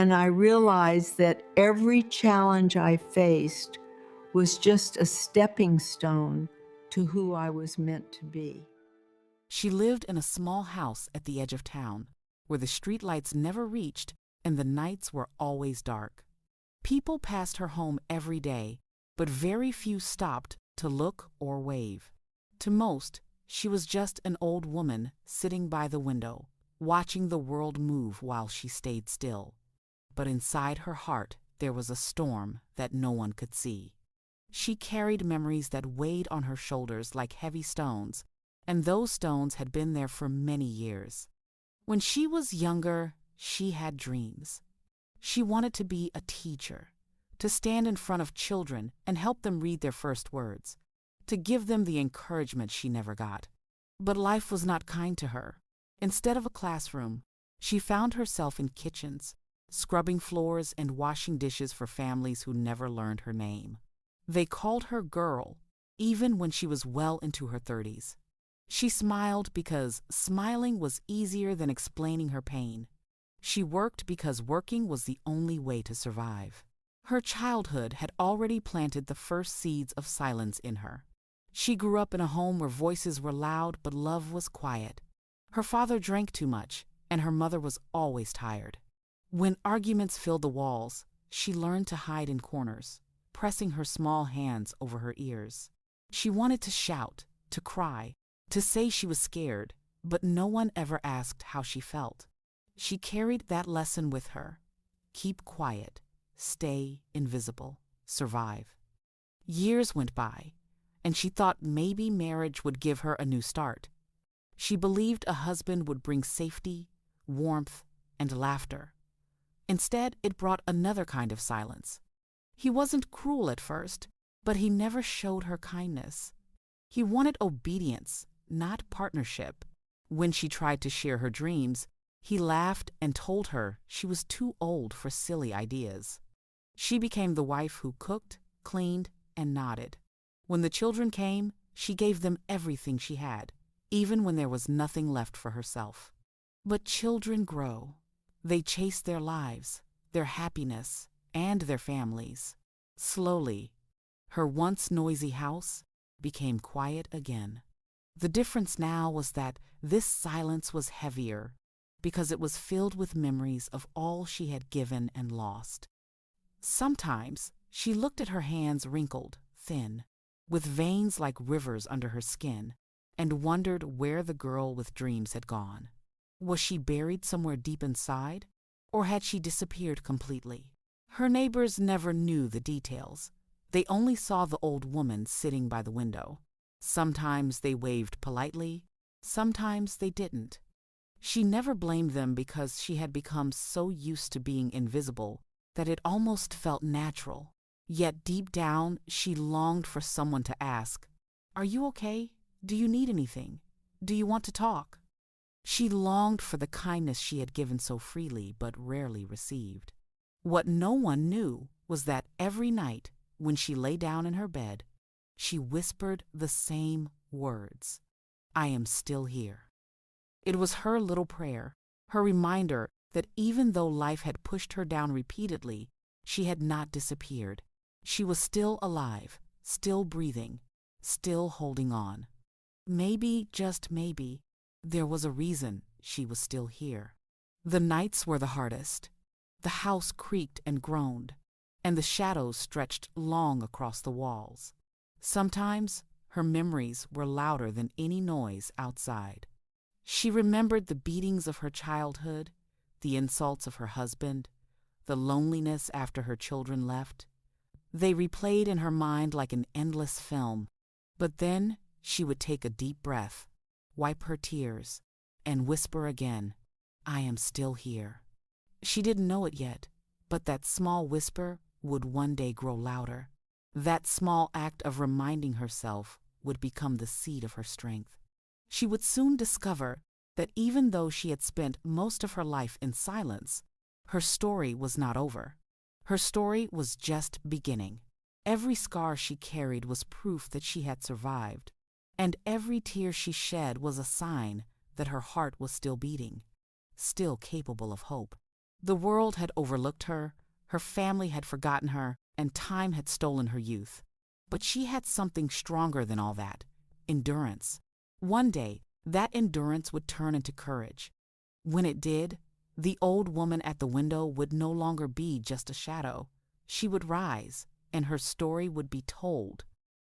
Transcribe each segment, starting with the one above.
And I realized that every challenge I faced was just a stepping stone to who I was meant to be. She lived in a small house at the edge of town, where the streetlights never reached and the nights were always dark. People passed her home every day, but very few stopped to look or wave. To most, she was just an old woman sitting by the window, watching the world move while she stayed still. But inside her heart, there was a storm that no one could see. She carried memories that weighed on her shoulders like heavy stones, and those stones had been there for many years. When she was younger, she had dreams. She wanted to be a teacher, to stand in front of children and help them read their first words, to give them the encouragement she never got. But life was not kind to her. Instead of a classroom, she found herself in kitchens, scrubbing floors and washing dishes for families who never learned her name. They called her Girl, even when she was well into her 30s. She smiled because smiling was easier than explaining her pain. She worked because working was the only way to survive. Her childhood had already planted the first seeds of silence in her. She grew up in a home where voices were loud but love was quiet. Her father drank too much, and her mother was always tired. When arguments filled the walls, she learned to hide in corners, pressing her small hands over her ears. She wanted to shout, to cry, to say she was scared, but no one ever asked how she felt. She carried that lesson with her. Keep quiet, stay invisible, survive. Years went by, and she thought maybe marriage would give her a new start. She believed a husband would bring safety, warmth, and laughter. Instead, it brought another kind of silence. He wasn't cruel at first, but he never showed her kindness. He wanted obedience, not partnership. When she tried to share her dreams, he laughed and told her she was too old for silly ideas. She became the wife who cooked, cleaned, and nodded. When the children came, she gave them everything she had, even when there was nothing left for herself. But children grow. They chase their lives, their happiness, and their families. Slowly, her once noisy house became quiet again. The difference now was that this silence was heavier because it was filled with memories of all she had given and lost. Sometimes she looked at her hands wrinkled, thin, with veins like rivers under her skin, and wondered where the girl with dreams had gone. Was she buried somewhere deep inside, or had she disappeared completely? Her neighbors never knew the details. They only saw the old woman sitting by the window. Sometimes they waved politely, sometimes they didn't. She never blamed them because she had become so used to being invisible that it almost felt natural. Yet deep down, she longed for someone to ask, "Are you okay? Do you need anything? Do you want to talk?" She longed for the kindness she had given so freely but rarely received. What no one knew was that every night, when she lay down in her bed, she whispered the same words, "I am still here." It was her little prayer, her reminder that even though life had pushed her down repeatedly, she had not disappeared. She was still alive, still breathing, still holding on. Maybe, just maybe, there was a reason she was still here. The nights were the hardest. The house creaked and groaned, and the shadows stretched long across the walls. Sometimes her memories were louder than any noise outside. She remembered the beatings of her childhood, the insults of her husband, the loneliness after her children left. They replayed in her mind like an endless film. But then she would take a deep breath, wipe her tears, and whisper again, "I am still here." She didn't know it yet, but that small whisper would one day grow louder. That small act of reminding herself would become the seed of her strength. She would soon discover that even though she had spent most of her life in silence, her story was not over. Her story was just beginning. Every scar she carried was proof that she had survived, and every tear she shed was a sign that her heart was still beating, still capable of hope. The world had overlooked her family had forgotten her, and time had stolen her youth. But she had something stronger than all that: endurance. One day, that endurance would turn into courage. When it did, the old woman at the window would no longer be just a shadow. She would rise, and her story would be told.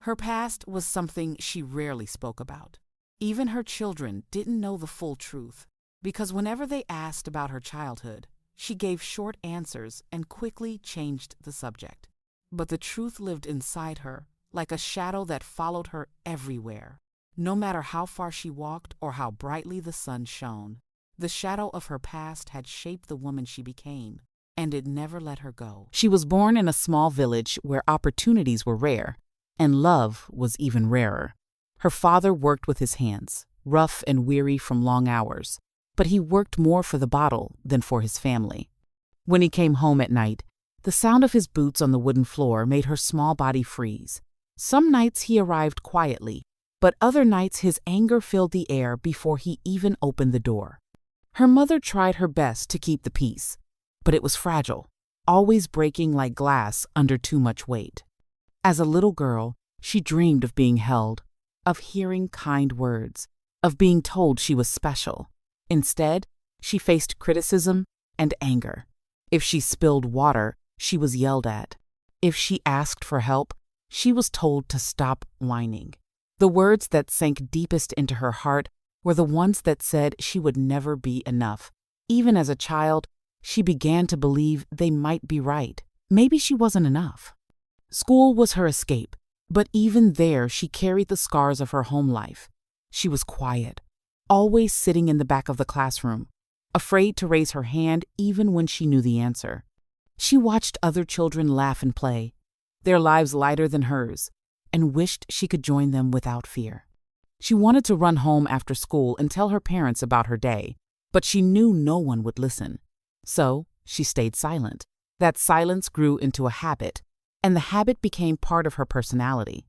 Her past was something she rarely spoke about. Even her children didn't know the full truth, because whenever they asked about her childhood, she gave short answers and quickly changed the subject. But the truth lived inside her, like a shadow that followed her everywhere. No matter how far she walked or how brightly the sun shone, the shadow of her past had shaped the woman she became, and it never let her go. She was born in a small village where opportunities were rare, and love was even rarer. Her father worked with his hands, rough and weary from long hours, but he worked more for the bottle than for his family. When he came home at night, the sound of his boots on the wooden floor made her small body freeze. Some nights he arrived quietly, but other nights his anger filled the air before he even opened the door. Her mother tried her best to keep the peace, but it was fragile, always breaking like glass under too much weight. As a little girl, she dreamed of being held, of hearing kind words, of being told she was special. Instead, she faced criticism and anger. If she spilled water, she was yelled at. If she asked for help, she was told to stop whining. The words that sank deepest into her heart were the ones that said she would never be enough. Even as a child, she began to believe they might be right. Maybe she wasn't enough. School was her escape, but even there she carried the scars of her home life. She was quiet, always sitting in the back of the classroom, afraid to raise her hand even when she knew the answer. She watched other children laugh and play, their lives lighter than hers, and wished she could join them without fear. She wanted to run home after school and tell her parents about her day, but she knew no one would listen. So she stayed silent. That silence grew into a habit, and the habit became part of her personality.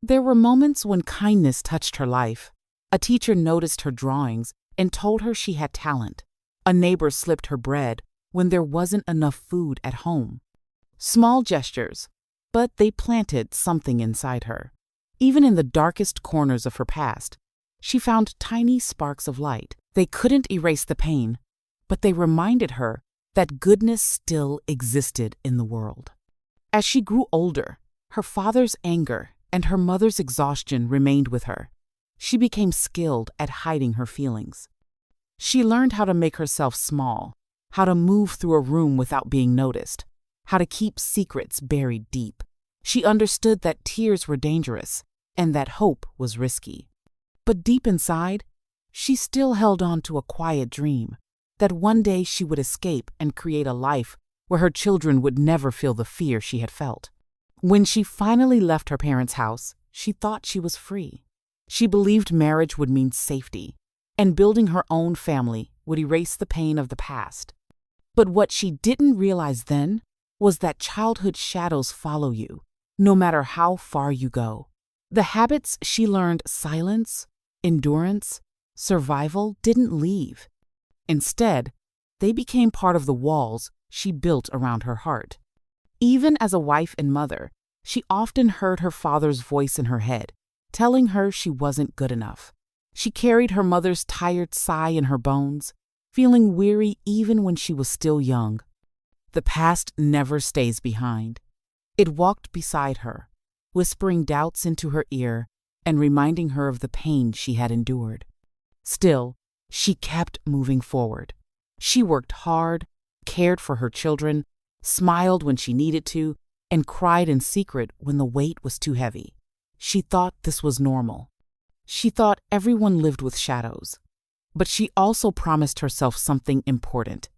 There were moments when kindness touched her life. A teacher noticed her drawings and told her she had talent. A neighbor slipped her bread when there wasn't enough food at home. Small gestures, but they planted something inside her. Even in the darkest corners of her past, she found tiny sparks of light. They couldn't erase the pain, but they reminded her that goodness still existed in the world. As she grew older, her father's anger and her mother's exhaustion remained with her. She became skilled at hiding her feelings. She learned how to make herself small, how to move through a room without being noticed, how to keep secrets buried deep. She understood that tears were dangerous and that hope was risky. But deep inside, she still held on to a quiet dream that one day she would escape and create a life where her children would never feel the fear she had felt. When she finally left her parents' house, she thought she was free. She believed marriage would mean safety, and building her own family would erase the pain of the past. But what she didn't realize then was that childhood shadows follow you, no matter how far you go. The habits she learned, silence, endurance, survival, didn't leave. Instead, they became part of the walls she built around her heart. Even as a wife and mother, she often heard her father's voice in her head, telling her she wasn't good enough. She carried her mother's tired sigh in her bones, feeling weary even when she was still young. The past never stays behind. It walked beside her, whispering doubts into her ear and reminding her of the pain she had endured. Still, she kept moving forward. She worked hard, cared for her children, smiled when she needed to, and cried in secret when the weight was too heavy. She thought this was normal. She thought everyone lived with shadows. But she also promised herself something important.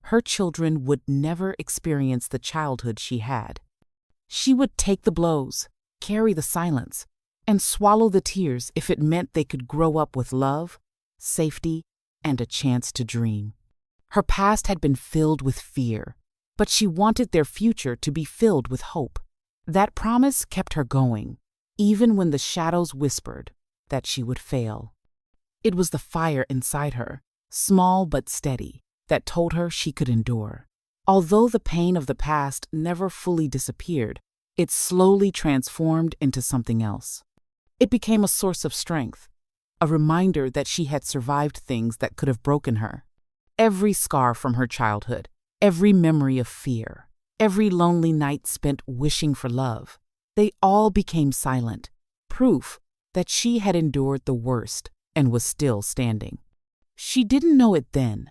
Her children would never experience the childhood she had. She would take the blows, carry the silence, and swallow the tears if it meant they could grow up with love, safety, and a chance to dream. Her past had been filled with fear, but she wanted their future to be filled with hope. That promise kept her going, even when the shadows whispered that she would fail. It was the fire inside her, small but steady, that told her she could endure. Although the pain of the past never fully disappeared, it slowly transformed into something else. It became a source of strength, a reminder that she had survived things that could have broken her. Every scar from her childhood, every memory of fear, every lonely night spent wishing for love, they all became silent, proof that she had endured the worst and was still standing. She didn't know it then,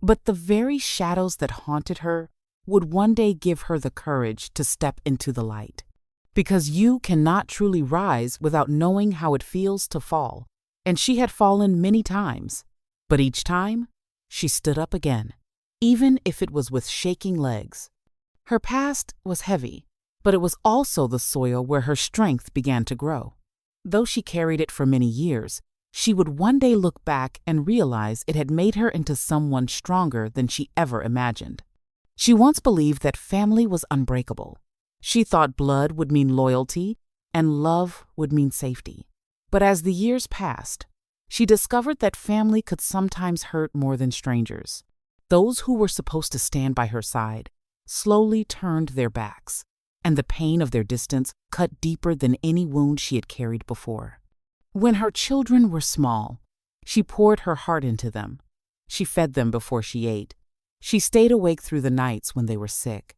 but the very shadows that haunted her would one day give her the courage to step into the light. Because you cannot truly rise without knowing how it feels to fall, and she had fallen many times, but each time, she stood up again, even if it was with shaking legs. Her past was heavy, but it was also the soil where her strength began to grow. Though she carried it for many years, she would one day look back and realize it had made her into someone stronger than she ever imagined. She once believed that family was unbreakable. She thought blood would mean loyalty and love would mean safety. But as the years passed, she discovered that family could sometimes hurt more than strangers. Those who were supposed to stand by her side slowly turned their backs, and the pain of their distance cut deeper than any wound she had carried before. When her children were small, she poured her heart into them. She fed them before she ate. She stayed awake through the nights when they were sick.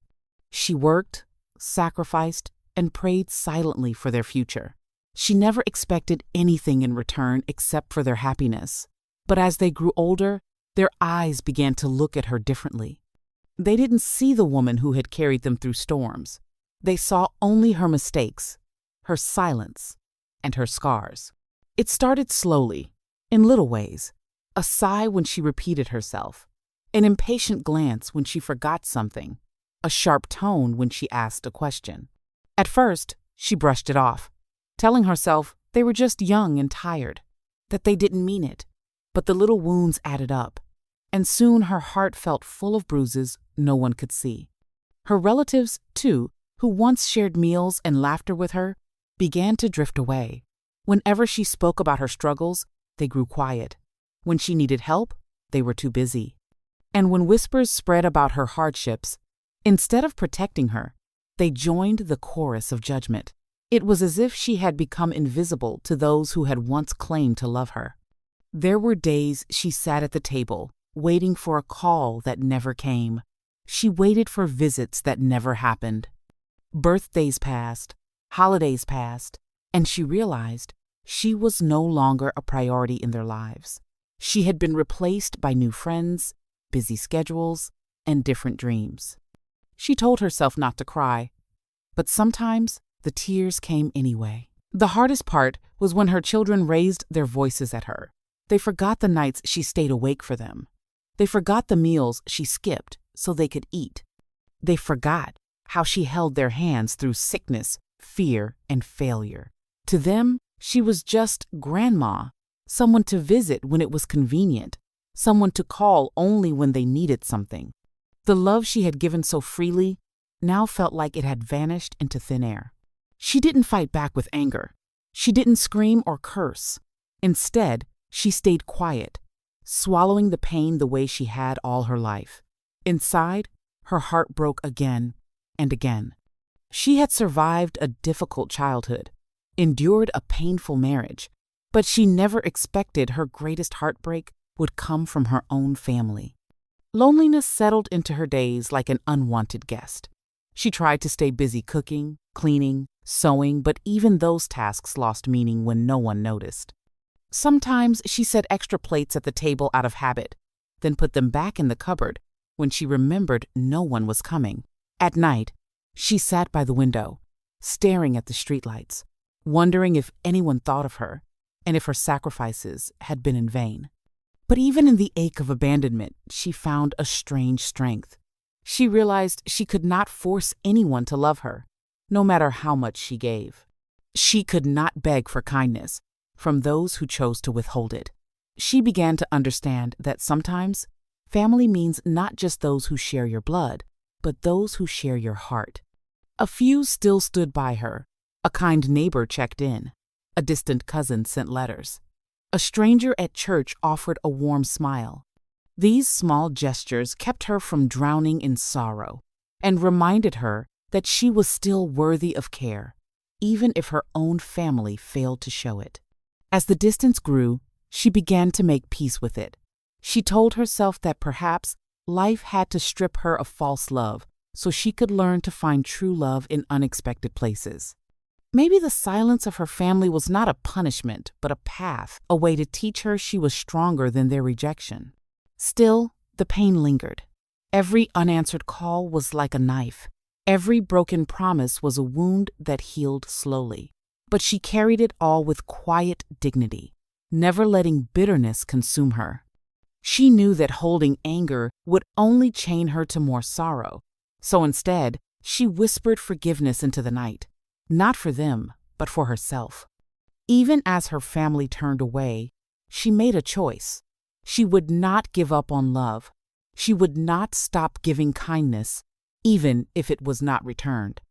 She worked, sacrificed, and prayed silently for their future. She never expected anything in return except for their happiness. But as they grew older, their eyes began to look at her differently. They didn't see the woman who had carried them through storms. They saw only her mistakes, her silence, and her scars. It started slowly, in little ways. A sigh when she repeated herself, an impatient glance when she forgot something, a sharp tone when she asked a question. At first, she brushed it off, telling herself they were just young and tired, that they didn't mean it. But the little wounds added up, and soon her heart felt full of bruises no one could see. Her relatives, too, who once shared meals and laughter with her, began to drift away. Whenever she spoke about her struggles, they grew quiet. When she needed help, they were too busy. And when whispers spread about her hardships, instead of protecting her, they joined the chorus of judgment. It was as if she had become invisible to those who had once claimed to love her. There were days she sat at the table, waiting for a call that never came. She waited for visits that never happened. Birthdays passed, holidays passed, and she realized she was no longer a priority in their lives. She had been replaced by new friends, busy schedules, and different dreams. She told herself not to cry, but sometimes the tears came anyway. The hardest part was when her children raised their voices at her. They forgot the nights she stayed awake for them. They forgot the meals she skipped so they could eat. They forgot how she held their hands through sickness, fear, and failure. To them, she was just grandma, someone to visit when it was convenient, someone to call only when they needed something. The love she had given so freely now felt like it had vanished into thin air. She didn't fight back with anger. She didn't scream or curse. Instead, she stayed quiet, swallowing the pain the way she had all her life. Inside, her heart broke again and again. She had survived a difficult childhood, endured a painful marriage, but she never expected her greatest heartbreak would come from her own family. Loneliness settled into her days like an unwanted guest. She tried to stay busy cooking, cleaning, sewing, but even those tasks lost meaning when no one noticed. Sometimes she set extra plates at the table out of habit, then put them back in the cupboard when she remembered no one was coming. At night, she sat by the window, staring at the streetlights, wondering if anyone thought of her and if her sacrifices had been in vain. But even in the ache of abandonment, she found a strange strength. She realized she could not force anyone to love her, no matter how much she gave. She could not beg for kindness from those who chose to withhold it. She began to understand that sometimes family means not just those who share your blood, but those who share your heart. A few still stood by her. A kind neighbor checked in. A distant cousin sent letters. A stranger at church offered a warm smile. These small gestures kept her from drowning in sorrow and reminded her that she was still worthy of care, even if her own family failed to show it. As the distance grew, she began to make peace with it. She told herself that perhaps life had to strip her of false love so she could learn to find true love in unexpected places. Maybe the silence of her family was not a punishment, but a path, a way to teach her she was stronger than their rejection. Still, the pain lingered. Every unanswered call was like a knife. Every broken promise was a wound that healed slowly. But she carried it all with quiet dignity, never letting bitterness consume her. She knew that holding anger would only chain her to more sorrow. So instead, she whispered forgiveness into the night, not for them, but for herself. Even as her family turned away, she made a choice. She would not give up on love. She would not stop giving kindness, even if it was not returned.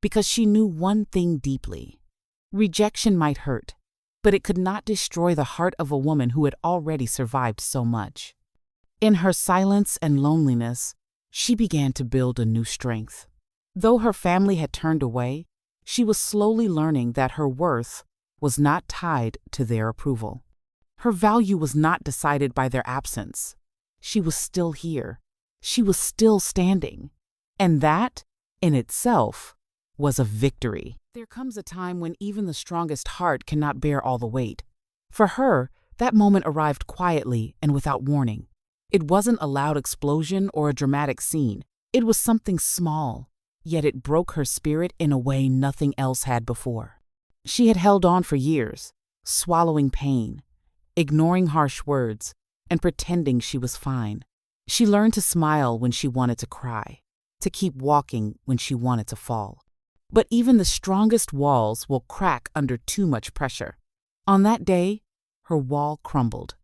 Because she knew one thing deeply. Rejection might hurt, but it could not destroy the heart of a woman who had already survived so much. In her silence and loneliness, she began to build a new strength. Though her family had turned away, she was slowly learning that her worth was not tied to their approval. Her value was not decided by their absence. She was still here. She was still standing. And that, in itself, was a victory. There comes a time when even the strongest heart cannot bear all the weight. For her, that moment arrived quietly and without warning. It wasn't a loud explosion or a dramatic scene. It was something small, yet it broke her spirit in a way nothing else had before. She had held on for years, swallowing pain, ignoring harsh words, and pretending she was fine. She learned to smile when she wanted to cry, to keep walking when she wanted to fall. But even the strongest walls will crack under too much pressure. On that day, her wall crumbled.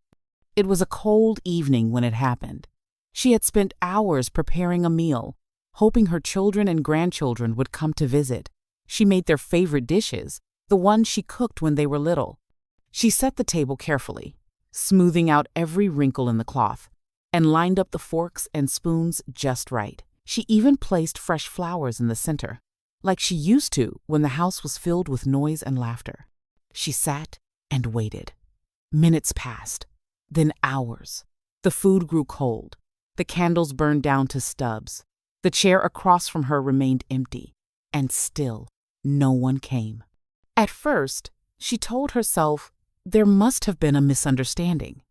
It was a cold evening when it happened. She had spent hours preparing a meal, hoping her children and grandchildren would come to visit. She made their favorite dishes, the ones she cooked when they were little. She set the table carefully, smoothing out every wrinkle in the cloth, and lined up the forks and spoons just right. She even placed fresh flowers in the center, like she used to when the house was filled with noise and laughter. She sat and waited. Minutes passed, then hours. The food grew cold. The candles burned down to stubs. The chair across from her remained empty, and still no one came. At first, she told herself there must have been a misunderstanding.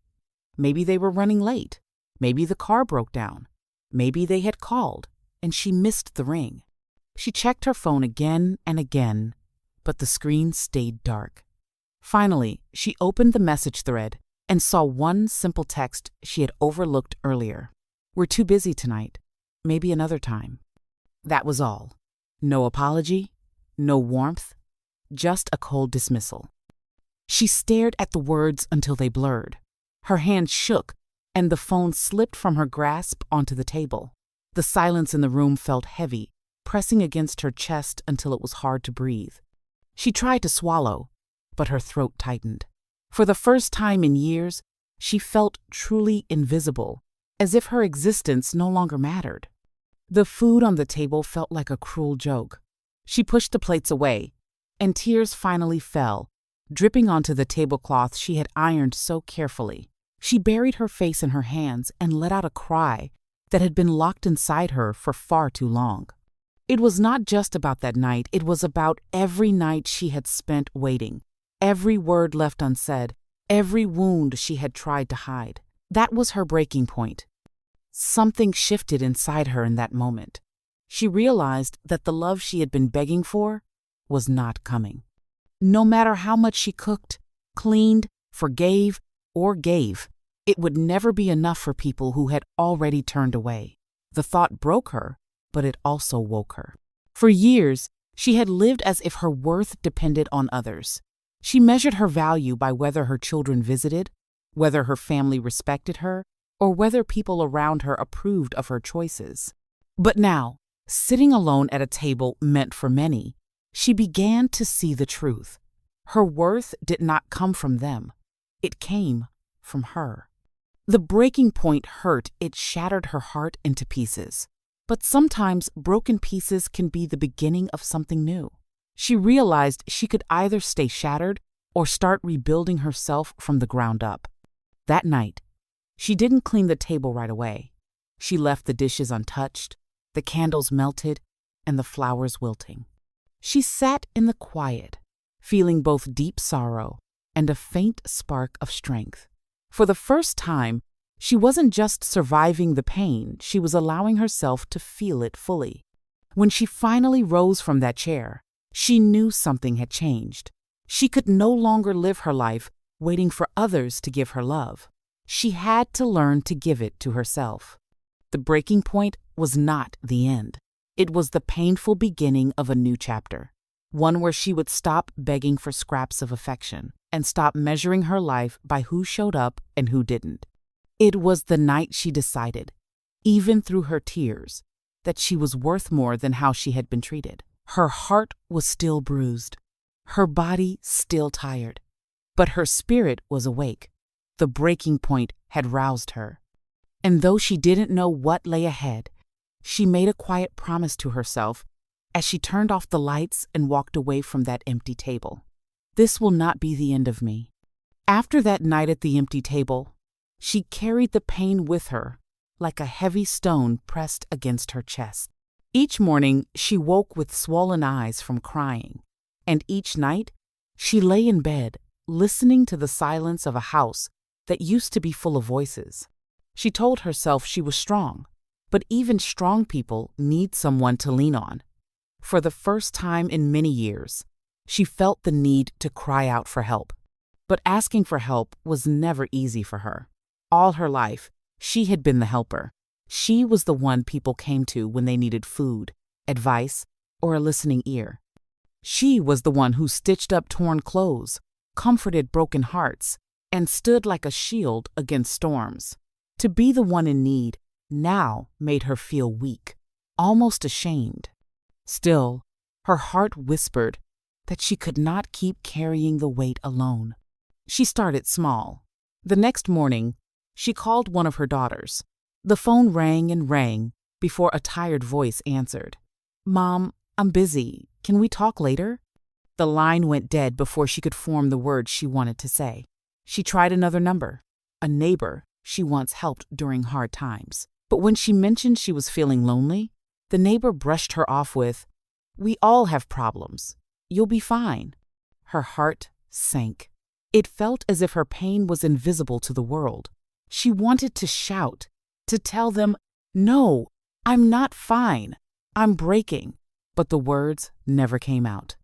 Maybe they were running late. Maybe the car broke down. Maybe they had called, and she missed the ring. She checked her phone again and again, but the screen stayed dark. Finally, she opened the message thread and saw one simple text she had overlooked earlier. "We're too busy tonight. Maybe another time." That was all. No apology, no warmth, just a cold dismissal. She stared at the words until they blurred. Her hand shook, and the phone slipped from her grasp onto the table. The silence in the room felt heavy, pressing against her chest until it was hard to breathe. She tried to swallow, but her throat tightened. For the first time in years, she felt truly invisible, as if her existence no longer mattered. The food on the table felt like a cruel joke. She pushed the plates away, and tears finally fell, dripping onto the tablecloth she had ironed so carefully. She buried her face in her hands and let out a cry that had been locked inside her for far too long. It was not just about that night, it was about every night she had spent waiting, every word left unsaid, every wound she had tried to hide. That was her breaking point. Something shifted inside her in that moment. She realized that the love she had been begging for was not coming. No matter how much she cooked, cleaned, forgave, or gave, it would never be enough for people who had already turned away. The thought broke her, but it also woke her. For years, she had lived as if her worth depended on others. She measured her value by whether her children visited, whether her family respected her, or whether people around her approved of her choices. But now, sitting alone at a table meant for many, she began to see the truth. Her worth did not come from them. It came from her. The breaking point hurt. It shattered her heart into pieces. But sometimes broken pieces can be the beginning of something new. She realized she could either stay shattered or start rebuilding herself from the ground up. That night, she didn't clean the table right away. She left the dishes untouched, the candles melted, and the flowers wilting. She sat in the quiet, feeling both deep sorrow and a faint spark of strength. For the first time, she wasn't just surviving the pain, she was allowing herself to feel it fully. When she finally rose from that chair, she knew something had changed. She could no longer live her life waiting for others to give her love. She had to learn to give it to herself. The breaking point was not the end. It was the painful beginning of a new chapter, one where she would stop begging for scraps of affection and stop measuring her life by who showed up and who didn't. It was the night she decided, even through her tears, that she was worth more than how she had been treated. Her heart was still bruised, her body still tired, but her spirit was awake. The breaking point had roused her. And though she didn't know what lay ahead, she made a quiet promise to herself as she turned off the lights and walked away from that empty table. This will not be the end of me. After that night at the empty table, she carried the pain with her like a heavy stone pressed against her chest. Each morning, she woke with swollen eyes from crying, and each night, she lay in bed, listening to the silence of a house that used to be full of voices. She told herself she was strong, but even strong people need someone to lean on. For the first time in many years, she felt the need to cry out for help. But asking for help was never easy for her. All her life, she had been the helper. She was the one people came to when they needed food, advice, or a listening ear. She was the one who stitched up torn clothes, comforted broken hearts, and stood like a shield against storms. To be the one in need now made her feel weak, almost ashamed. Still, her heart whispered that she could not keep carrying the weight alone. She started small. The next morning, she called one of her daughters. The phone rang and rang before a tired voice answered. "Mom, I'm busy. Can we talk later?" The line went dead before she could form the words she wanted to say. She tried another number, a neighbor she once helped during hard times. But when she mentioned she was feeling lonely, the neighbor brushed her off with, "We all have problems. You'll be fine." Her heart sank. It felt as if her pain was invisible to the world. She wanted to shout, to tell them, "No, I'm not fine. I'm breaking." But the words never came out.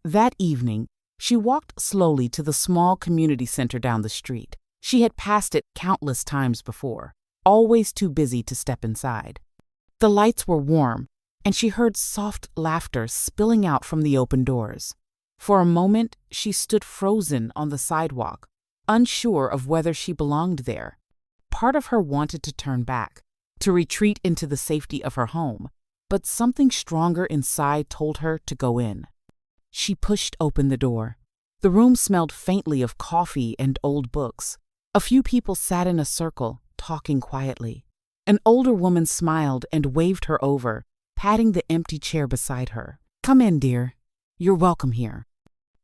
That evening, she walked slowly to the small community center down the street. She had passed it countless times before, always too busy to step inside. The lights were warm, and she heard soft laughter spilling out from the open doors. For a moment, she stood frozen on the sidewalk, unsure of whether she belonged there. Part of her wanted to turn back, to retreat into the safety of her home, but something stronger inside told her to go in. She pushed open the door. The room smelled faintly of coffee and old books. A few people sat in a circle, talking quietly. An older woman smiled and waved her over, patting the empty chair beside her. "Come in, dear. You're welcome here."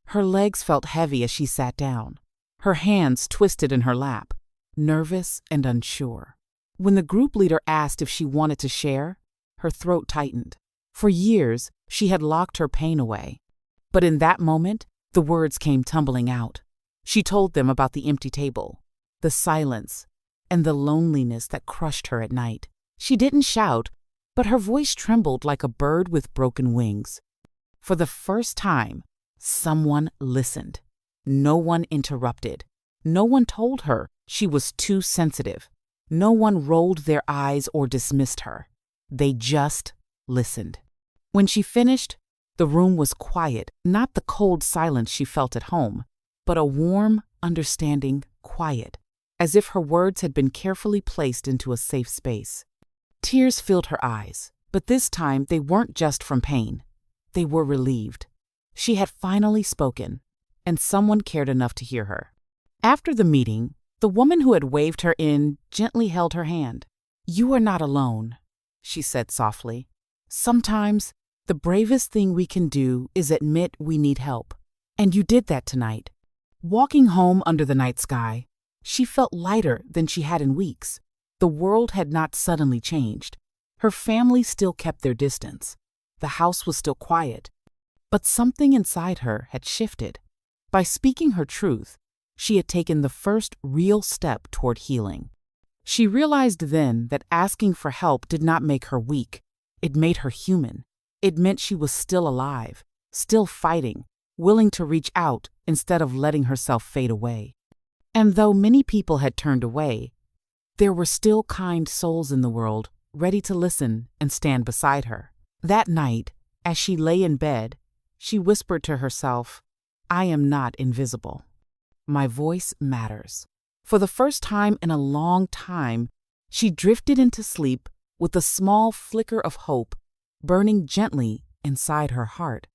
Her legs felt heavy as she sat down. Her hands twisted in her lap, nervous and unsure. When the group leader asked if she wanted to share, her throat tightened. For years, she had locked her pain away. But in that moment, the words came tumbling out. She told them about the empty table, the silence, and the loneliness that crushed her at night. She didn't shout, but her voice trembled like a bird with broken wings. For the first time, someone listened. No one interrupted. No one told her she was too sensitive. No one rolled their eyes or dismissed her. They just listened. When she finished, the room was quiet, not the cold silence she felt at home, but a warm, understanding quiet, as if her words had been carefully placed into a safe space. Tears filled her eyes, but this time they weren't just from pain. They were relieved. She had finally spoken, and someone cared enough to hear her. After the meeting, The woman who had waved her in gently held her hand. "You are not alone," she said softly. "Sometimes the bravest thing we can do is admit we need help. And you did that tonight." Walking home under the night sky, she felt lighter than she had in weeks. The world had not suddenly changed. Her family still kept their distance. The house was still quiet. But something inside her had shifted. By speaking her truth, she had taken the first real step toward healing. She realized then that asking for help did not make her weak. It made her human. It meant she was still alive, still fighting, willing to reach out instead of letting herself fade away. And though many people had turned away, there were still kind souls in the world ready to listen and stand beside her. That night, as she lay in bed, she whispered to herself, "I am not invisible. My voice matters." For the first time in a long time, she drifted into sleep with a small flicker of hope burning gently inside her heart.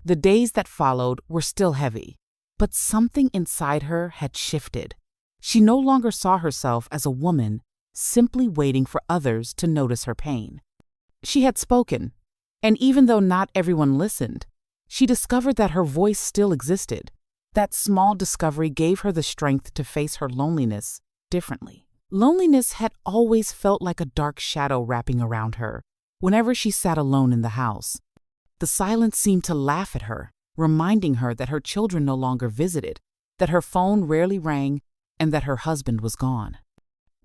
The days that followed were still heavy, but something inside her had shifted. She no longer saw herself as a woman simply waiting for others to notice her pain. She had spoken, and even though not everyone listened, she discovered that her voice still existed. That small discovery gave her the strength to face her loneliness differently. Loneliness had always felt like a dark shadow wrapping around her whenever she sat alone in the house. The silence seemed to laugh at her, reminding her that her children no longer visited, that her phone rarely rang, and that her husband was gone.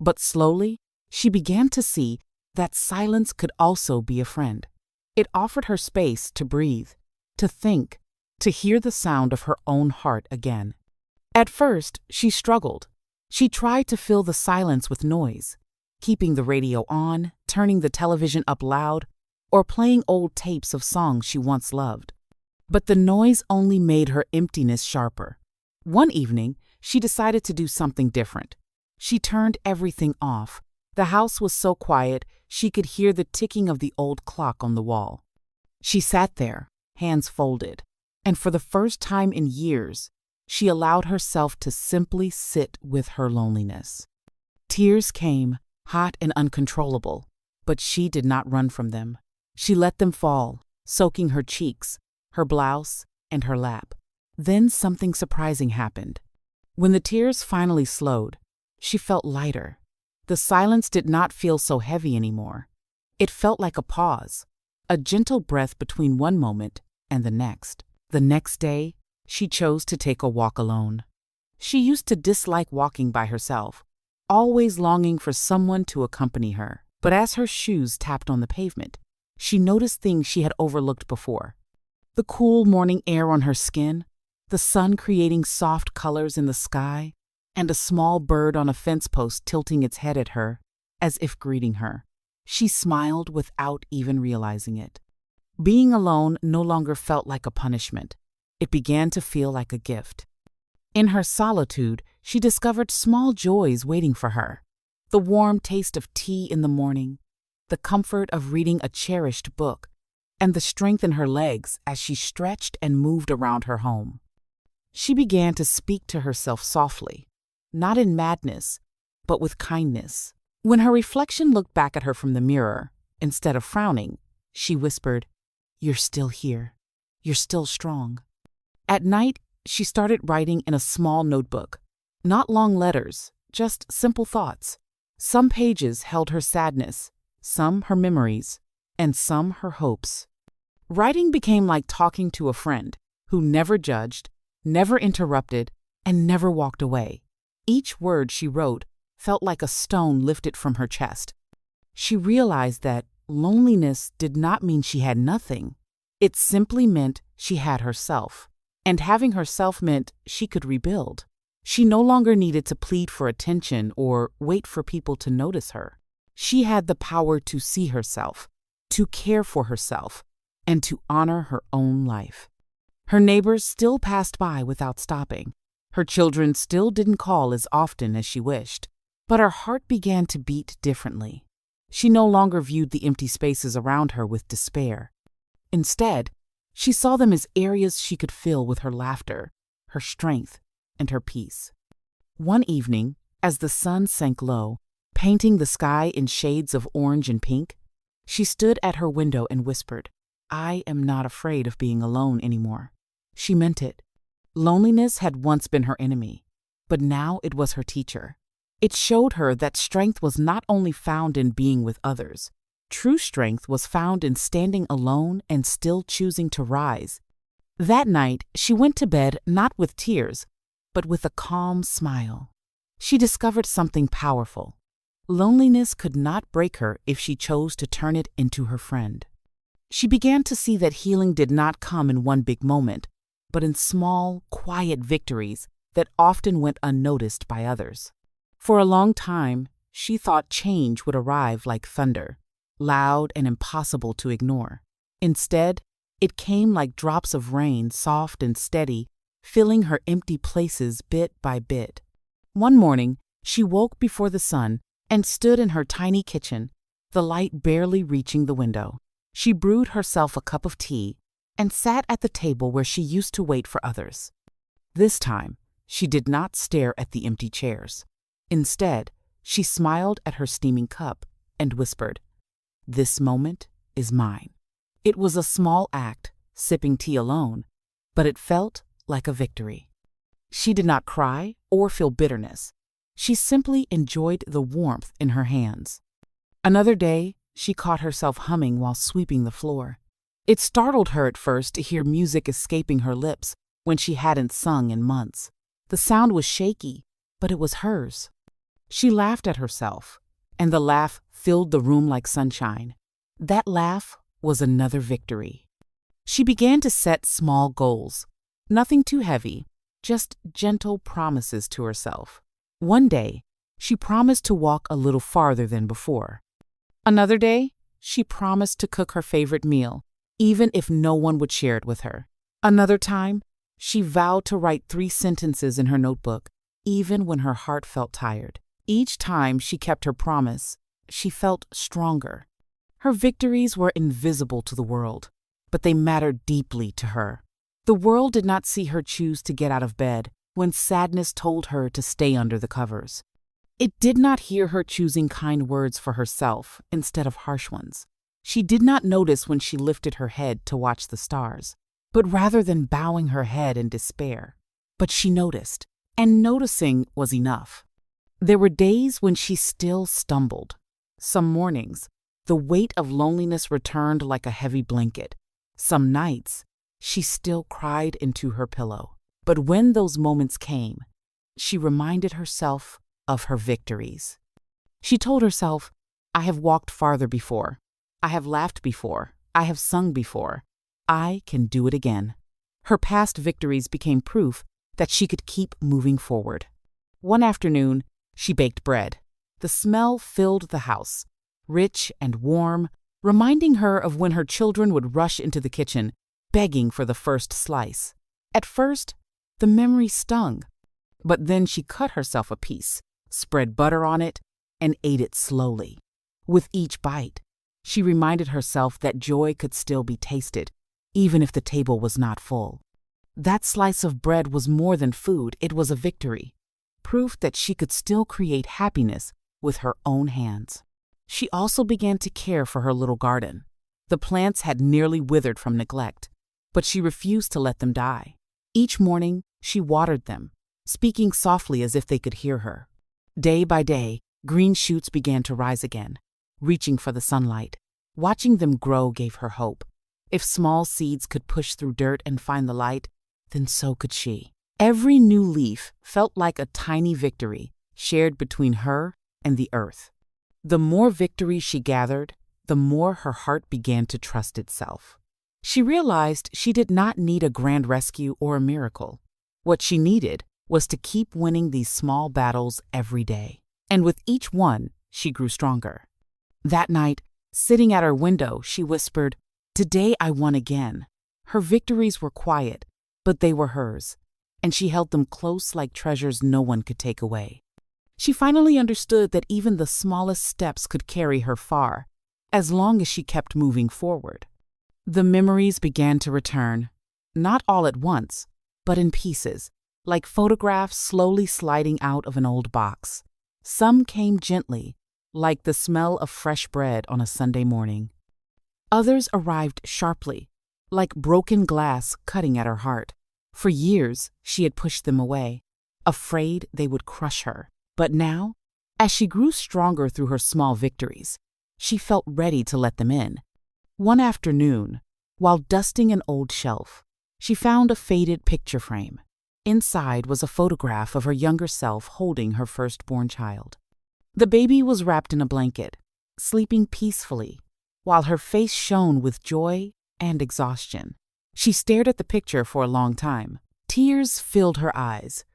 But slowly, she began to see that silence could also be a friend. It offered her space to breathe, to think, to hear the sound of her own heart again. At first, she struggled. She tried to fill the silence with noise, keeping the radio on, turning the television up loud, or playing old tapes of songs she once loved. But the noise only made her emptiness sharper. One evening, she decided to do something different. She turned everything off. The house was so quiet, she could hear the ticking of the old clock on the wall. She sat there, hands folded, and for the first time in years, she allowed herself to simply sit with her loneliness. Tears came, hot and uncontrollable, but she did not run from them. She let them fall, soaking her cheeks, her blouse, and her lap. Then something surprising happened. When the tears finally slowed, she felt lighter. The silence did not feel so heavy anymore. It felt like a pause, a gentle breath between one moment and the next. The next day, she chose to take a walk alone. She used to dislike walking by herself, always longing for someone to accompany her. But as her shoes tapped on the pavement, she noticed things she had overlooked before. The cool morning air on her skin, the sun creating soft colors in the sky, and a small bird on a fence post tilting its head at her, as if greeting her. She smiled without even realizing it. Being alone no longer felt like a punishment. It began to feel like a gift. In her solitude, she discovered small joys waiting for her. The warm taste of tea in the morning, the comfort of reading a cherished book, and the strength in her legs as she stretched and moved around her home. She began to speak to herself softly, not in madness, but with kindness. When her reflection looked back at her from the mirror, instead of frowning, she whispered, "You're still here. You're still strong." At night, she started writing in a small notebook. Not long letters, just simple thoughts. Some pages held her sadness, some her memories, and some her hopes. Writing became like talking to a friend who never judged, never interrupted, and never walked away. Each word she wrote felt like a stone lifted from her chest. She realized that loneliness did not mean she had nothing. It simply meant she had herself. And having herself meant she could rebuild. She no longer needed to plead for attention or wait for people to notice her. She had the power to see herself, to care for herself, and to honor her own life. Her neighbors still passed by without stopping. Her children still didn't call as often as she wished. But her heart began to beat differently. She no longer viewed the empty spaces around her with despair. Instead, she saw them as areas she could fill with her laughter, her strength, and her peace. One evening, As the sun sank low, painting the sky in shades of orange and pink, she stood at her window and whispered, "I am not afraid of being alone anymore." She meant it. Loneliness had once been her enemy, but now it was her teacher. It showed her that strength was not only found in being with others. True strength was found in standing alone and still choosing to rise. That night, she went to bed not with tears, but with a calm smile. She discovered something powerful. Loneliness could not break her if she chose to turn it into her friend. She began to see that healing did not come in one big moment, but in small, quiet victories that often went unnoticed by others. For a long time, she thought change would arrive like thunder, loud and impossible to ignore. Instead, it came like drops of rain, soft and steady, filling her empty places bit by bit. One morning, she woke before the sun and stood in her tiny kitchen, the light barely reaching the window. She brewed herself a cup of tea and sat at the table where she used to wait for others. This time, she did not stare at the empty chairs. Instead, she smiled at her steaming cup and whispered, "This moment is mine." It was a small act, sipping tea alone, but it felt like a victory. She did not cry or feel bitterness. She simply enjoyed the warmth in her hands. Another day, she caught herself humming while sweeping the floor. It startled her at first to hear music escaping her lips when she hadn't sung in months. The sound was shaky, but it was hers. She laughed at herself, and the laugh filled the room like sunshine. That laugh was another victory. She began to set small goals, nothing too heavy, just gentle promises to herself. One day, she promised to walk a little farther than before. Another day, she promised to cook her favorite meal, even if no one would share it with her. Another time, she vowed to write 3 sentences in her notebook, even when her heart felt tired. Each time she kept her promise, she felt stronger. Her victories were invisible to the world, but they mattered deeply to her. The world did not see her choose to get out of bed when sadness told her to stay under the covers. It did not hear her choosing kind words for herself instead of harsh ones. She did not notice when she lifted her head to watch the stars, but rather than bowing her head in despair. But she noticed, and noticing was enough. There were days when she still stumbled. Some mornings, the weight of loneliness returned like a heavy blanket. Some nights, she still cried into her pillow. But when those moments came, she reminded herself of her victories. She told herself, "I have walked farther before. I have laughed before. I have sung before. I can do it again." Her past victories became proof that she could keep moving forward. One afternoon, she baked bread. The smell filled the house, rich and warm, reminding her of when her children would rush into the kitchen, begging for the first slice. At first, the memory stung, but then she cut herself a piece, spread butter on it, and ate it slowly. With each bite, she reminded herself that joy could still be tasted, even if the table was not full. That slice of bread was more than food, it was a victory, proof that she could still create happiness with her own hands. She also began to care for her little garden. The plants had nearly withered from neglect, but she refused to let them die. Each morning, she watered them, speaking softly as if they could hear her. Day by day, green shoots began to rise again, reaching for the sunlight. Watching them grow gave her hope. If small seeds could push through dirt and find the light, then so could she. Every new leaf felt like a tiny victory shared between her and the earth. The more victories she gathered, the more her heart began to trust itself. She realized she did not need a grand rescue or a miracle. What she needed was to keep winning these small battles every day. And with each one, she grew stronger. That night, sitting at her window, she whispered, "Today I won again." Her victories were quiet, but they were hers, and she held them close like treasures no one could take away. She finally understood that even the smallest steps could carry her far, as long as she kept moving forward. The memories began to return, not all at once, but in pieces, like photographs slowly sliding out of an old box. Some came gently, like the smell of fresh bread on a Sunday morning. Others arrived sharply, like broken glass cutting at her heart. For years, she had pushed them away, afraid they would crush her. But now, as she grew stronger through her small victories, she felt ready to let them in. One afternoon, while dusting an old shelf, she found a faded picture frame. Inside was a photograph of her younger self holding her firstborn child. The baby was wrapped in a blanket, sleeping peacefully, while her face shone with joy and exhaustion. She stared at the picture for a long time. Tears filled her eyes.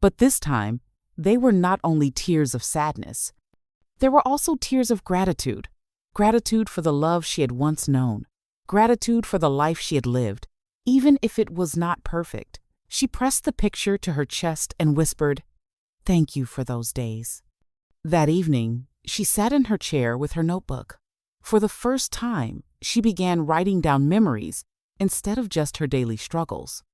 But this time, they were not only tears of sadness. There were also tears of gratitude. Gratitude for the love she had once known. Gratitude for the life she had lived, even if it was not perfect. She pressed the picture to her chest and whispered, "Thank you for those days." That evening, she sat in her chair with her notebook. For the first time, she began writing down memories instead of just her daily struggles.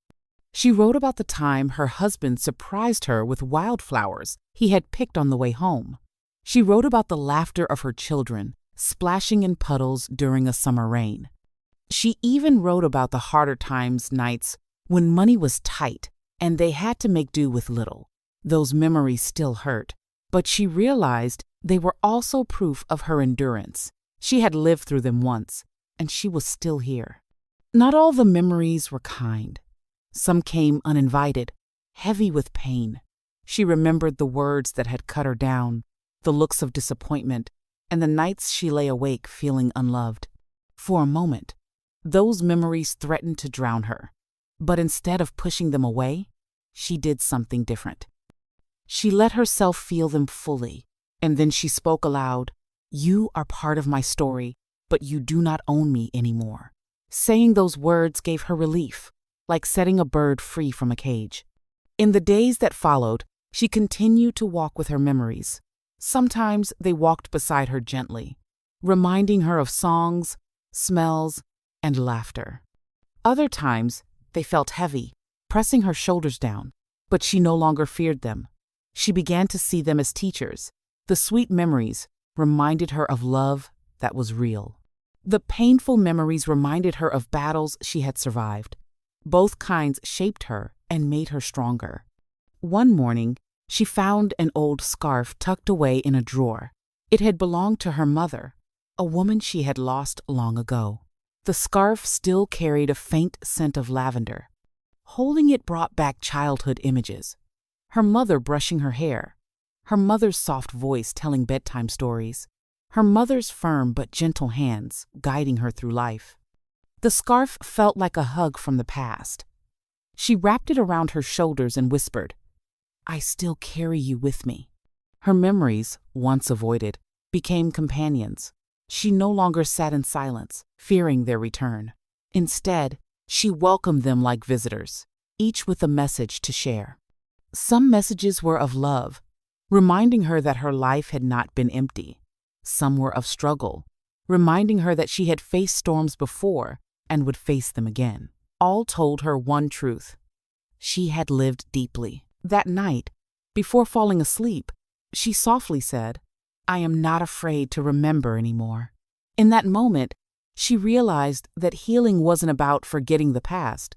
She wrote about the time her husband surprised her with wildflowers he had picked on the way home. She wrote about the laughter of her children, splashing in puddles during a summer rain. She even wrote about the harder times nights when money was tight and they had to make do with little. Those memories still hurt, but she realized they were also proof of her endurance. She had lived through them once, and she was still here. Not all the memories were kind. Some came uninvited, heavy with pain. She remembered the words that had cut her down, the looks of disappointment, and the nights she lay awake feeling unloved. For a moment, those memories threatened to drown her. But instead of pushing them away, she did something different. She let herself feel them fully, and then she spoke aloud, "You are part of my story, but you do not own me anymore." Saying those words gave her relief, like setting a bird free from a cage. In the days that followed, she continued to walk with her memories. Sometimes they walked beside her gently, reminding her of songs, smells, and laughter. Other times, they felt heavy, pressing her shoulders down, but she no longer feared them. She began to see them as teachers. The sweet memories reminded her of love that was real. The painful memories reminded her of battles she had survived. Both kinds shaped her and made her stronger. One morning, she found an old scarf tucked away in a drawer. It had belonged to her mother, a woman she had lost long ago. The scarf still carried a faint scent of lavender. Holding it brought back childhood images. Her mother brushing her hair, her mother's soft voice telling bedtime stories, her mother's firm but gentle hands guiding her through life. The scarf felt like a hug from the past. She wrapped it around her shoulders and whispered, "I still carry you with me." Her memories, once avoided, became companions. She no longer sat in silence, fearing their return. Instead, she welcomed them like visitors, each with a message to share. Some messages were of love, reminding her that her life had not been empty. Some were of struggle, reminding her that she had faced storms before and would face them again. All told her one truth: she had lived deeply. That night, before falling asleep, she softly said, "I am not afraid to remember anymore." In that moment, she realized that healing wasn't about forgetting the past.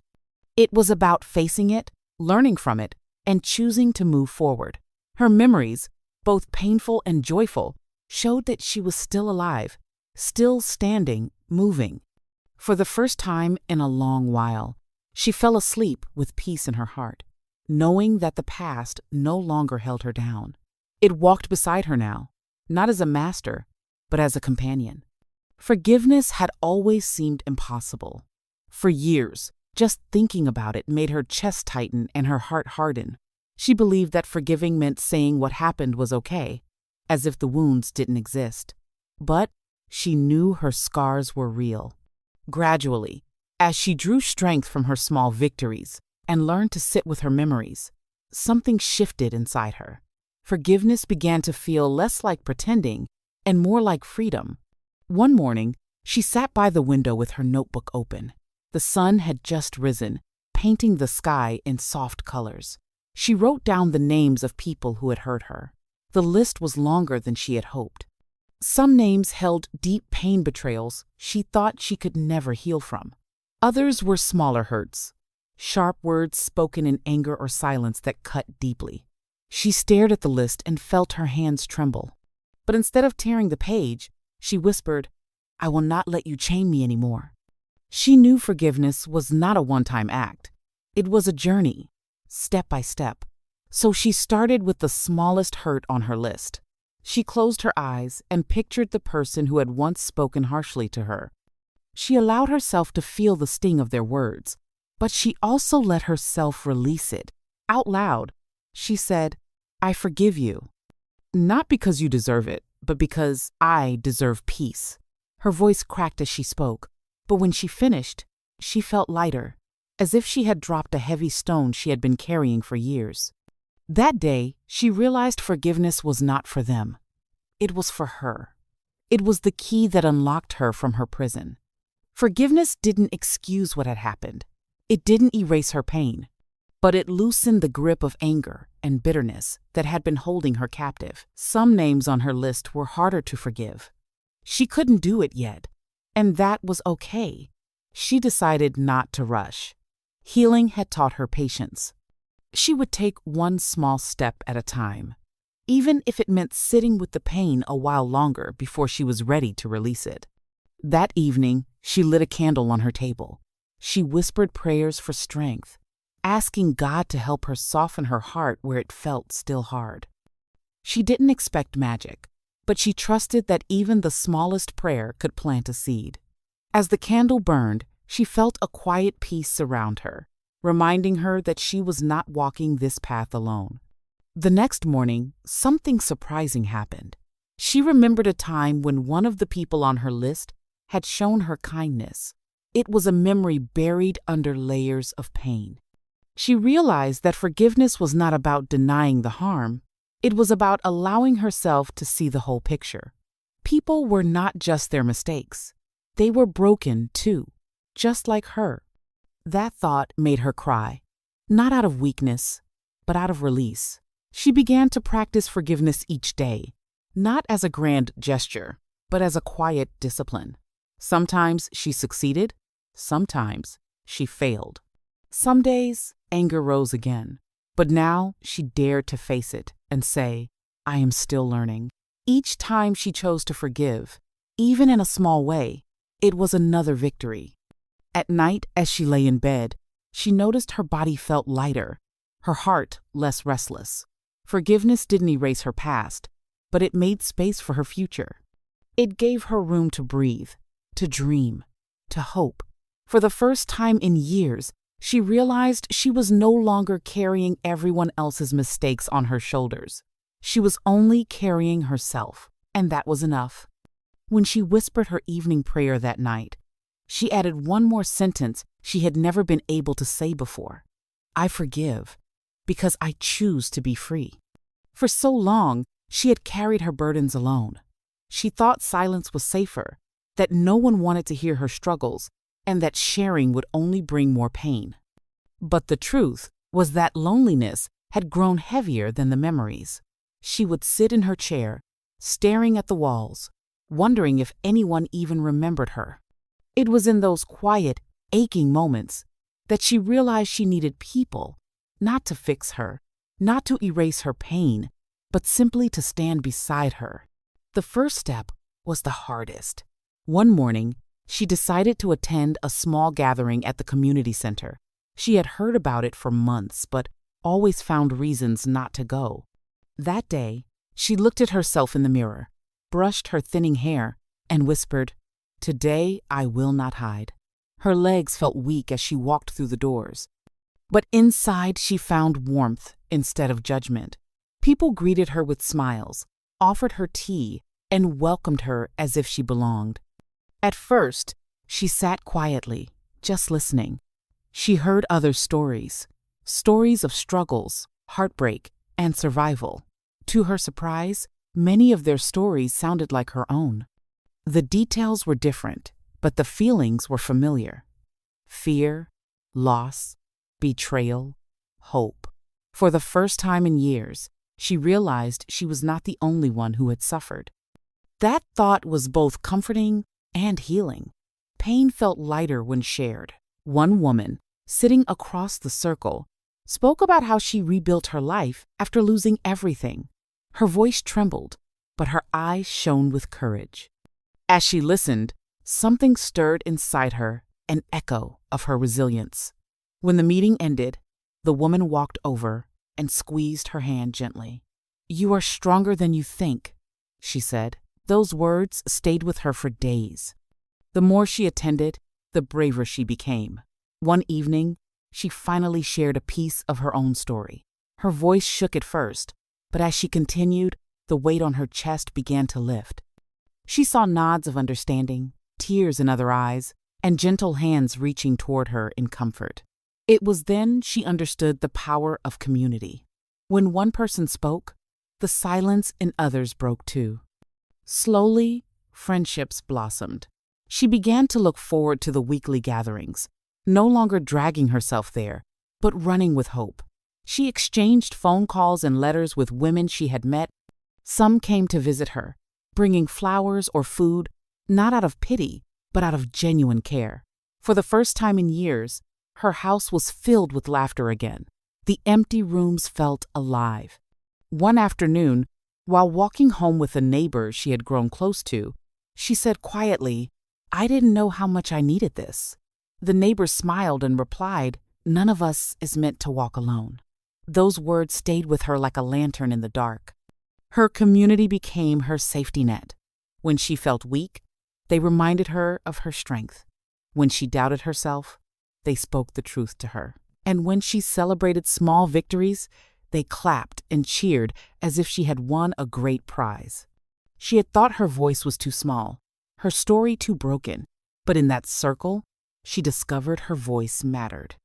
It was about facing it, learning from it, and choosing to move forward. Her memories, both painful and joyful, showed that she was still alive, still standing, moving. For the first time in a long while, she fell asleep with peace in her heart, knowing that the past no longer held her down. It walked beside her now, not as a master, but as a companion. Forgiveness had always seemed impossible. For years, just thinking about it made her chest tighten and her heart harden. She believed that forgiving meant saying what happened was okay, as if the wounds didn't exist. But she knew her scars were real. Gradually, as she drew strength from her small victories and learned to sit with her memories, something shifted inside her. Forgiveness began to feel less like pretending and more like freedom. One morning, she sat by the window with her notebook open. The sun had just risen, painting the sky in soft colors. She wrote down the names of people who had hurt her, The list was longer than she had hoped. Some names held deep pain betrayals she thought she could never heal from. Others were smaller hurts, sharp words spoken in anger or silence that cut deeply. She stared at the list and felt her hands tremble. But instead of tearing the page, she whispered, "I will not let you chain me anymore." She knew forgiveness was not a one-time act. It was a journey, step by step. So she started with the smallest hurt on her list. She closed her eyes and pictured the person who had once spoken harshly to her. She allowed herself to feel the sting of their words, but she also let herself release it. Out loud, she said, "I forgive you. Not because you deserve it, but because I deserve peace." Her voice cracked as she spoke, but when she finished, she felt lighter, as if she had dropped a heavy stone she had been carrying for years. That day, she realized forgiveness was not for them. It was for her. It was the key that unlocked her from her prison. Forgiveness didn't excuse what had happened. It didn't erase her pain, but it loosened the grip of anger and bitterness that had been holding her captive. Some names on her list were harder to forgive. She couldn't do it yet, and that was okay. She decided not to rush. Healing had taught her patience. She would take one small step at a time, even if it meant sitting with the pain a while longer before she was ready to release it. That evening, she lit a candle on her table. She whispered prayers for strength, asking God to help her soften her heart where it felt still hard. She didn't expect magic, but she trusted that even the smallest prayer could plant a seed. As the candle burned, she felt a quiet peace surround her, reminding her that she was not walking this path alone. The next morning, something surprising happened. She remembered a time when one of the people on her list had shown her kindness. It was a memory buried under layers of pain. She realized that forgiveness was not about denying the harm. It was about allowing herself to see the whole picture. People were not just their mistakes. They were broken, too, just like her. That thought made her cry, not out of weakness, but out of release. She began to practice forgiveness each day, not as a grand gesture, but as a quiet discipline. Sometimes she succeeded, sometimes she failed. Some days, anger rose again, but now she dared to face it and say, "I am still learning." Each time she chose to forgive, even in a small way, it was another victory. At night, as she lay in bed, she noticed her body felt lighter, her heart less restless. Forgiveness didn't erase her past, but it made space for her future. It gave her room to breathe, to dream, to hope. For the first time in years, she realized she was no longer carrying everyone else's mistakes on her shoulders. She was only carrying herself, and that was enough. When she whispered her evening prayer that night, she added one more sentence she had never been able to say before. "I forgive, because I choose to be free." For so long, she had carried her burdens alone. She thought silence was safer, that no one wanted to hear her struggles, and that sharing would only bring more pain. But the truth was that loneliness had grown heavier than the memories. She would sit in her chair, staring at the walls, wondering if anyone even remembered her. It was in those quiet, aching moments that she realized she needed people, not to fix her, not to erase her pain, but simply to stand beside her. The first step was the hardest. One morning, she decided to attend a small gathering at the community center. She had heard about it for months, but always found reasons not to go. That day, she looked at herself in the mirror, brushed her thinning hair, and whispered, "Today I will not hide." Her legs felt weak as she walked through the doors, but inside she found warmth instead of judgment. People greeted her with smiles, offered her tea, and welcomed her as if she belonged. At first, she sat quietly, just listening. She heard others' stories, stories of struggles, heartbreak, and survival. To her surprise, many of their stories sounded like her own. The details were different, but the feelings were familiar. Fear, loss, betrayal, hope. For the first time in years, she realized she was not the only one who had suffered. That thought was both comforting and healing. Pain felt lighter when shared. One woman, sitting across the circle, spoke about how she rebuilt her life after losing everything. Her voice trembled, but her eyes shone with courage. As she listened, something stirred inside her, an echo of her resilience. When the meeting ended, the woman walked over and squeezed her hand gently. "You are stronger than you think," she said. Those words stayed with her for days. The more she attended, the braver she became. One evening, she finally shared a piece of her own story. Her voice shook at first, but as she continued, the weight on her chest began to lift. She saw nods of understanding, tears in other eyes, and gentle hands reaching toward her in comfort. It was then she understood the power of community. When one person spoke, the silence in others broke too. Slowly, friendships blossomed. She began to look forward to the weekly gatherings, no longer dragging herself there, but running with hope. She exchanged phone calls and letters with women she had met. Some came to visit her, bringing flowers or food, not out of pity, but out of genuine care. For the first time in years, her house was filled with laughter again. The empty rooms felt alive. One afternoon, while walking home with a neighbor she had grown close to, she said quietly, "I didn't know how much I needed this." The neighbor smiled and replied, "None of us is meant to walk alone." Those words stayed with her like a lantern in the dark. Her community became her safety net. When she felt weak, they reminded her of her strength. When she doubted herself, they spoke the truth to her. And when she celebrated small victories, they clapped and cheered as if she had won a great prize. She had thought her voice was too small, her story too broken, but in that circle, she discovered her voice mattered.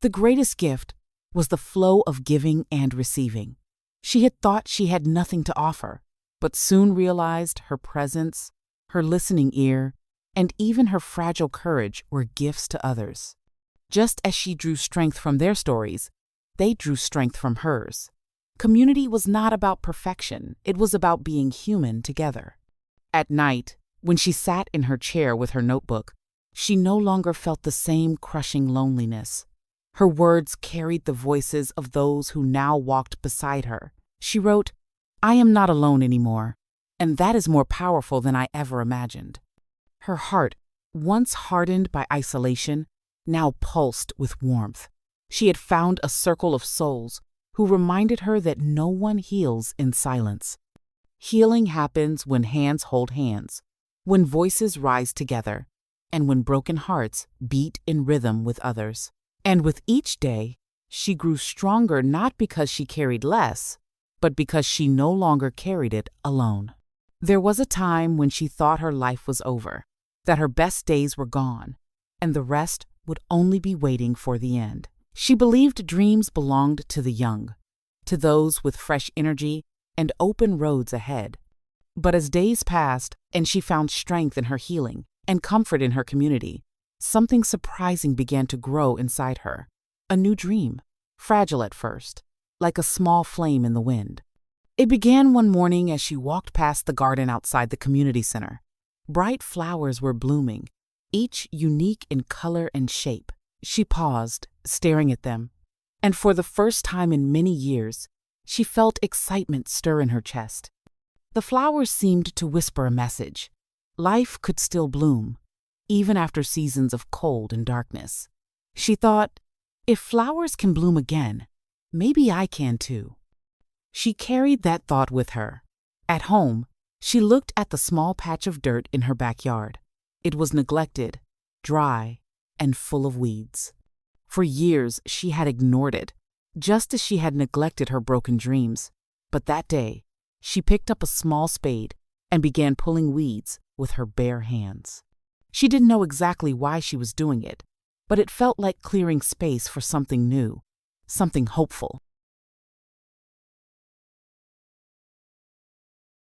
The greatest gift was the flow of giving and receiving. She had thought she had nothing to offer, but soon realized her presence, her listening ear, and even her fragile courage were gifts to others. Just as she drew strength from their stories, they drew strength from hers. Community was not about perfection, it was about being human together. At night, when she sat in her chair with her notebook, she no longer felt the same crushing loneliness. Her words carried the voices of those who now walked beside her. She wrote, "I am not alone anymore, and that is more powerful than I ever imagined." Her heart, once hardened by isolation, now pulsed with warmth. She had found a circle of souls who reminded her that no one heals in silence. Healing happens when hands hold hands, when voices rise together, and when broken hearts beat in rhythm with others. And with each day, she grew stronger not because she carried less, but because she no longer carried it alone. There was a time when she thought her life was over, that her best days were gone, and the rest would only be waiting for the end. She believed dreams belonged to the young, to those with fresh energy and open roads ahead. But as days passed and she found strength in her healing and comfort in her community, something surprising began to grow inside her. A new dream, fragile at first, like a small flame in the wind. It began one morning as she walked past the garden outside the community center. Bright flowers were blooming, each unique in color and shape. She paused, staring at them, and for the first time in many years, she felt excitement stir in her chest. The flowers seemed to whisper a message. Life could still bloom, even after seasons of cold and darkness. She thought, if flowers can bloom again, maybe I can too. She carried that thought with her. At home, she looked at the small patch of dirt in her backyard. It was neglected, dry, and full of weeds. For years, she had ignored it, just as she had neglected her broken dreams. But that day, she picked up a small spade and began pulling weeds with her bare hands. She didn't know exactly why she was doing it, but it felt like clearing space for something new, something hopeful.